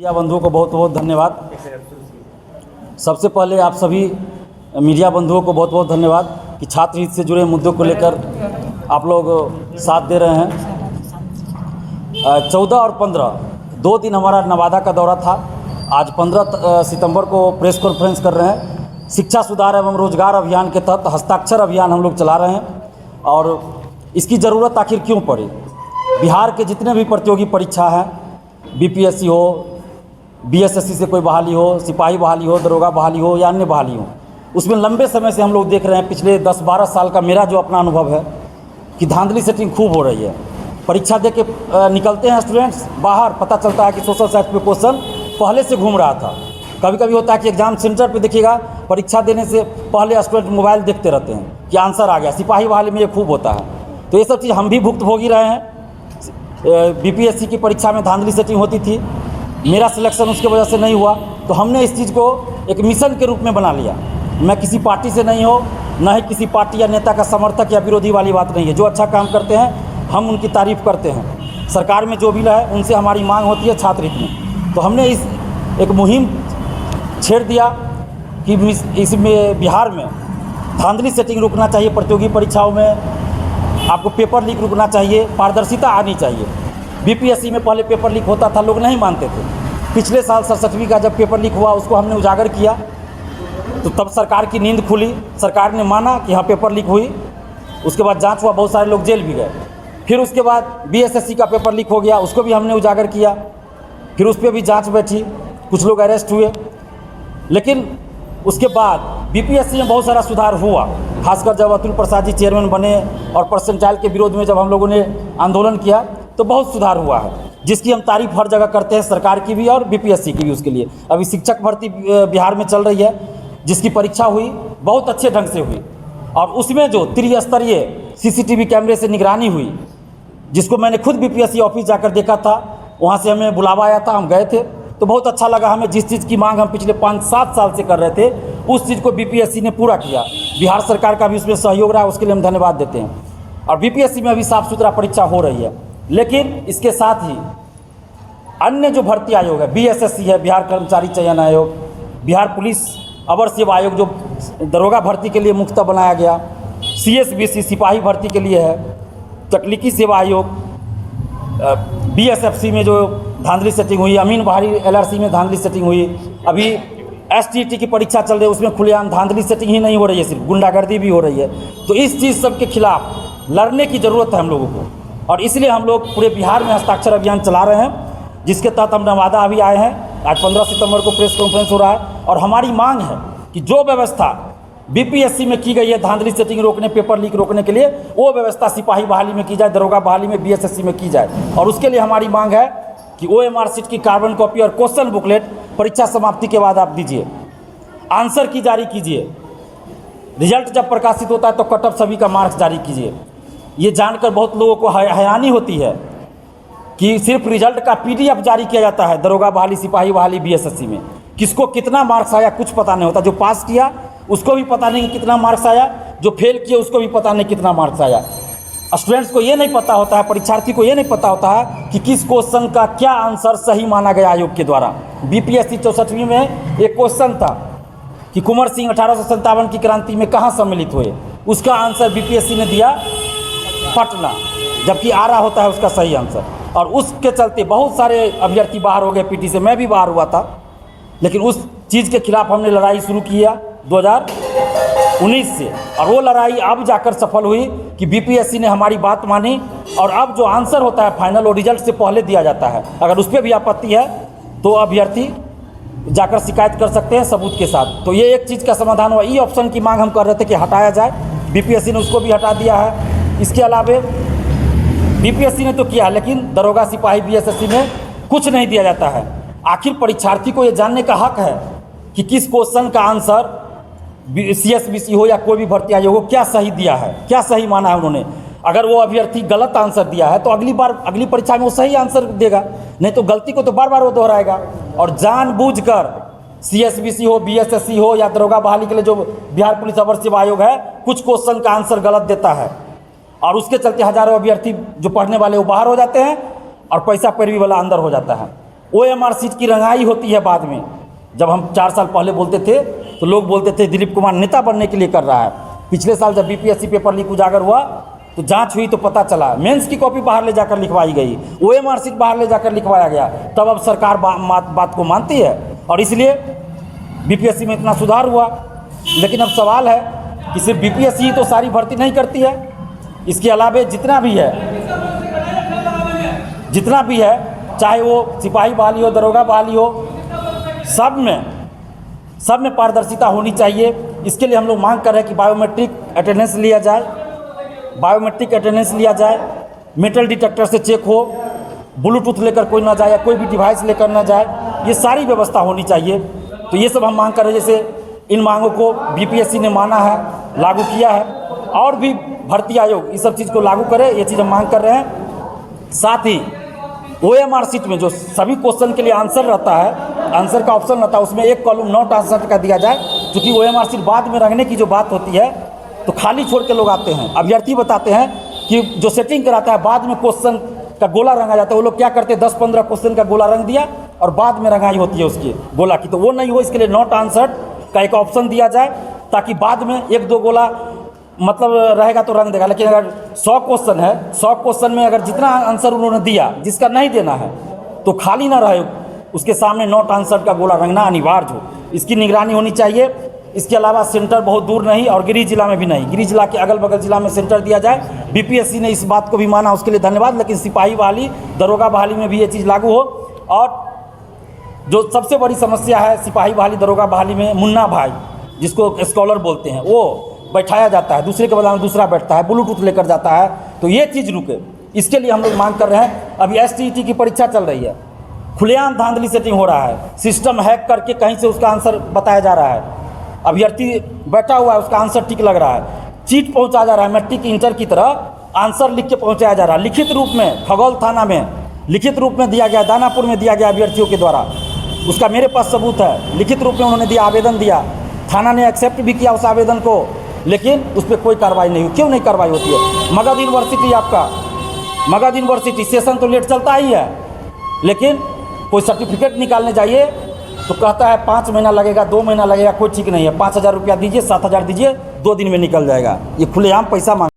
Media बंधुओं को बहुत बहुत धन्यवाद। सबसे पहले आप सभी मीडिया बंधुओं को बहुत बहुत धन्यवाद कि छात्र हित से जुड़े मुद्दों को लेकर आप लोग साथ दे रहे हैं। 14 और 15 2 दिन हमारा नवादा का दौरा था। आज 15 सितंबर को प्रेस कॉन्फ्रेंस कर रहे हैं। शिक्षा सुधार एवं रोजगार अभियान के तहत हस्ताक्षर अभियान हम लोग चला रहे हैं और इसकी ज़रूरत आखिर क्यों पड़ी। बिहार के जितने भी प्रतियोगी परीक्षा हैं, बीपीएससी हो, बीएसएससी से कोई बहाली हो, सिपाही बहाली हो, दरोगा बहाली हो या अन्य बहाली हो, उसमें लंबे समय से हम लोग देख रहे हैं। पिछले 10-12 साल का मेरा जो अपना अनुभव है कि धांधली सेटिंग खूब हो रही है। परीक्षा दे के निकलते हैं स्टूडेंट्स बाहर, पता चलता है कि सोशल साइट पे क्वेश्चन पहले से घूम रहा था। कभी कभी होता है कि एग्जाम सेंटर पे देखिएगा, परीक्षा देने से पहले स्टूडेंट मोबाइल देखते रहते हैं कि आंसर आ गया। सिपाही बहाली में ये खूब होता है। तो ये सब चीज़ हम भी भुक्तभोगी रहे हैं। बीपीएससी की परीक्षा में धांधली सेटिंग होती थी, मेरा सिलेक्शन उसके वजह से नहीं हुआ, तो हमने इस चीज़ को एक मिशन के रूप में बना लिया। मैं किसी पार्टी से नहीं हो, न ही किसी पार्टी या नेता का समर्थक या विरोधी वाली बात नहीं है। जो अच्छा काम करते हैं हम उनकी तारीफ़ करते हैं। सरकार में जो बिल है उनसे हमारी मांग होती है छात्र हित में। तो हमने इस एक मुहिम छेड़ दिया कि इसमें बिहार में धांधली सेटिंग रुकना चाहिए। प्रतियोगी परीक्षाओं में आपको पेपर लीक रुकना चाहिए, पारदर्शिता आनी चाहिए। बीपीएससी में पहले पेपर लीक होता था, लोग नहीं मानते थे। पिछले साल 67वीं का जब पेपर लीक हुआ उसको हमने उजागर किया, तो तब सरकार की नींद खुली। सरकार ने माना कि हाँ पेपर लीक हुई। उसके बाद जांच हुआ, बहुत सारे लोग जेल भी गए। फिर उसके बाद बीएसएससी का पेपर लीक हो गया, उसको भी हमने उजागर किया। फिर उस पर भी जांच बैठी, कुछ लोग अरेस्ट हुए। लेकिन उसके बाद बीपीएससी में बहुत सारा सुधार हुआ, खासकर जब अतुल प्रसाद जी चेयरमैन बने और परसेंटाइल के विरोध में जब हम लोगों ने आंदोलन किया तो बहुत सुधार हुआ है, जिसकी हम तारीफ हर जगह करते हैं, सरकार की भी और बीपीएससी की भी। उसके लिए अभी शिक्षक भर्ती बिहार में चल रही है, जिसकी परीक्षा हुई बहुत अच्छे ढंग से हुई और उसमें जो त्रिस्तरीय सीसीटीवी कैमरे से निगरानी हुई, जिसको मैंने खुद बीपीएससी ऑफिस जाकर देखा था, वहाँ से हमें बुलावा आया था, हम गए थे, तो बहुत अच्छा लगा हमें। जिस चीज़ की मांग हम पिछले 5-7 साल से कर रहे थे उस चीज़ को बीपीएससी ने पूरा किया। बिहार सरकार का भी उसमें सहयोग रहा, उसके लिए हम धन्यवाद देते हैं। और बीपीएससी में अभी साफ सुथरा परीक्षा हो रही है। लेकिन इसके साथ ही अन्य जो भर्ती आयोग है, बीएसएससी है, बिहार कर्मचारी चयन आयोग, बिहार पुलिस अवर सेवा आयोग जो दरोगा भर्ती के लिए मुख्ता बनाया गया, सीएसबीसी सिपाही भर्ती के लिए है, तकनीकी सेवा आयोग, बीएसएफसी में जो धांधली सेटिंग हुई, अमीन बहारी एलआरसी में धांधली सेटिंग हुई, अभी एसटीटी की परीक्षा चल रही है, उसमें खुलेआम धांधली सेटिंग ही नहीं हो रही है, सिर्फ गुंडागर्दी भी हो रही है। तो इस चीज़ सब के खिलाफ लड़ने की ज़रूरत है हम लोगों को, और इसलिए हम लोग पूरे बिहार में हस्ताक्षर अभियान चला रहे हैं, जिसके तहत हम नवादा अभी आए हैं। आज 15 सितंबर को प्रेस कॉन्फ्रेंस हो रहा है और हमारी मांग है कि जो व्यवस्था बीपीएससी में की गई है धांधली सेटिंग रोकने, पेपर लीक रोकने के लिए, वो व्यवस्था सिपाही बहाली में की जाए, दरोगा बहाली में बीएसएससी में की जाए। और उसके लिए हमारी मांग है कि ओएमआर शीट की कार्बन कॉपी और क्वेश्चन बुकलेट परीक्षा समाप्ति के बाद आप दीजिए, आंसर की जारी कीजिए। रिजल्ट जब प्रकाशित होता है तो कट ऑफ सभी का मार्क्स जारी कीजिए। ये जानकर बहुत लोगों को हैरानी होती है कि सिर्फ रिजल्ट का पीडीएफ जारी किया जाता है दरोगा बहाली, सिपाही बहाली, बीएसएससी में। किसको कितना मार्क्स आया कुछ पता नहीं होता। जो पास किया उसको भी पता नहीं कि कितना मार्क्स आया, जो फेल किया उसको भी पता नहीं कितना मार्क्स आया। स्टूडेंट्स को ये नहीं पता होता है, परीक्षार्थी को ये नहीं पता होता है कि किस क्वेश्चन का क्या आंसर सही माना गया आयोग के द्वारा। बीपीएससी 64वीं में एक क्वेश्चन था कि कुंवर सिंह 1857 की क्रांति में कहाँ सम्मिलित हुए, उसका आंसर बीपीएससी ने दिया पटना, जबकि आरा होता है उसका सही आंसर। और उसके चलते बहुत सारे अभ्यर्थी बाहर हो गए पीटी से, मैं भी बाहर हुआ था। लेकिन उस चीज़ के खिलाफ हमने लड़ाई शुरू किया 2019 से, और वो लड़ाई अब जाकर सफल हुई कि बीपीएससी ने हमारी बात मानी और अब जो आंसर होता है फाइनल वो रिजल्ट से पहले दिया जाता है। अगर उस पर भी आपत्ति है तो अभ्यर्थी जाकर शिकायत कर सकते हैं सबूत के साथ। तो ये एक चीज़ का समाधान हुआ। ई ऑप्शन की मांग हम कर रहे थे कि हटाया जाए, बीपीएससी ने उसको भी हटा दिया है। इसके अलावा बीपीएससी ने तो किया, लेकिन दरोगा सिपाही बीएसएससी में कुछ नहीं दिया जाता है। आखिर परीक्षार्थी को ये जानने का हक है कि किस क्वेश्चन का आंसर सीएसबीसी हो या कोई भी भर्ती आयोग हो क्या सही दिया है, क्या सही माना है उन्होंने। अगर वो अभ्यर्थी गलत आंसर दिया है तो अगली बार अगली परीक्षा में वो सही आंसर देगा, नहीं तो गलती को तो बार बार वो दोहराएगा। और जानबूझकर सीएसबीसी हो, बीएसएससी हो या दरोगा बहाली के लिए जो बिहार पुलिस अवर सेवा आयोग है, कुछ क्वेश्चन का आंसर गलत देता है और उसके चलते हजारों अभ्यर्थी जो पढ़ने वाले वो बाहर हो जाते हैं और पैसा पैरवी वाला अंदर हो जाता है। OMR सीट की रंगाई होती है बाद में। जब हम 4 साल पहले बोलते थे तो लोग बोलते थे दिलीप कुमार नेता बनने के लिए कर रहा है। पिछले साल जब BPSC पेपर लीक उजागर हुआ तो जांच हुई तो पता चला मेंस की कॉपी बाहर ले जाकर लिखवाई गई, OMR सीट बाहर ले जाकर लिखवाया गया। तब अब सरकार बात को मानती है और इसलिए BPSC में इतना सुधार हुआ। लेकिन अब सवाल है कि सिर्फ BPSC ही तो सारी भर्ती नहीं करती है, इसके अलावे जितना भी है चाहे वो सिपाही बहाली हो, दरोगा बहाली हो, सब में पारदर्शिता होनी चाहिए। इसके लिए हम लोग मांग कर रहे हैं कि बायोमेट्रिक अटेंडेंस लिया जाए, मेटल डिटेक्टर से चेक हो, ब्लूटूथ लेकर कोई ना जाए या कोई भी डिवाइस लेकर ना जाए, ये सारी व्यवस्था होनी चाहिए। तो ये सब हम मांग कर रहे हैं। जैसे इन मांगों को BPSC ने माना है, लागू किया है, और भी भर्ती आयोग इस सब चीज़ को लागू करे, ये चीज़ हम मांग कर रहे हैं। साथ ही OMR सीट में जो सभी क्वेश्चन के लिए आंसर रहता है, आंसर का ऑप्शन रहता है, उसमें एक कॉलम नॉट आंसर का दिया जाए। क्योंकि OMR सीट बाद में रखने की जो बात होती है तो खाली छोड़ के लोग आते हैं। अभ्यर्थी बताते हैं कि जो सेटिंग कराता है बाद में क्वेश्चन का गोला रंगा जाता है। वो लोग क्या करते हैं, 10-15 क्वेश्चन का गोला रंग दिया और बाद में रंगाई होती है उसकी गोला की, तो वो नहीं हो। इसके लिए नॉट आंसर का एक ऑप्शन दिया जाए ताकि बाद में 1-2 गोला मतलब रहेगा तो रंग देगा। लेकिन अगर 100 क्वेश्चन है, 100 क्वेश्चन में अगर जितना आंसर उन्होंने दिया, जिसका नहीं देना है तो खाली ना रहे, उसके सामने नॉट आंसर का गोला रंगना अनिवार्य हो। इसकी निगरानी होनी चाहिए। इसके अलावा सेंटर बहुत दूर नहीं और गिरिडीह जिला में भी नहीं, गिरिडीह जिला के अगल बगल जिला में सेंटर दिया जाए। BPSC ने इस बात को भी माना, उसके लिए धन्यवाद। लेकिन सिपाही बहाली, दरोगा बहाली में भी ये चीज़ लागू हो। और जो सबसे बड़ी समस्या है सिपाही बहाली, दरोगा बहाली में, मुन्ना भाई जिसको स्कॉलर बोलते हैं, वो बैठाया जाता है, दूसरे के बदले में दूसरा बैठता है, ब्लूटूथ लेकर जाता है। तो ये चीज़ रुके, इसके लिए हम लोग मांग कर रहे हैं। अभी STET की परीक्षा चल रही है, खुलेआम धांधली सेटिंग हो रहा है, सिस्टम हैक करके कहीं से उसका आंसर बताया जा रहा है। अभ्यर्थी बैठा हुआ है, उसका आंसर ठीक लग रहा है, चीट पहुंचा जा रहा है, मैट्रिक इंटर की तरह आंसर लिख के पहुंचाया जा रहा है। लिखित रूप में खगौल थाना में लिखित रूप में दिया गया, दानापुर में दिया गया अभ्यर्थियों के द्वारा, उसका मेरे पास सबूत है। लिखित रूप में उन्होंने दिया, आवेदन दिया, थाना ने एक्सेप्ट भी किया उस आवेदन को, लेकिन उस पर कोई कार्रवाई नहीं हुई। क्यों नहीं कार्रवाई होती है? मगध यूनिवर्सिटी सेशन तो लेट चलता ही है, लेकिन कोई सर्टिफिकेट निकालने जाइए तो कहता है 5 महीना लगेगा, 2 महीना लगेगा, कोई ठीक नहीं है। 5,000 रुपया दीजिए, 7,000 दीजिए, 2 दिन में निकल जाएगा। ये खुलेआम पैसा मांग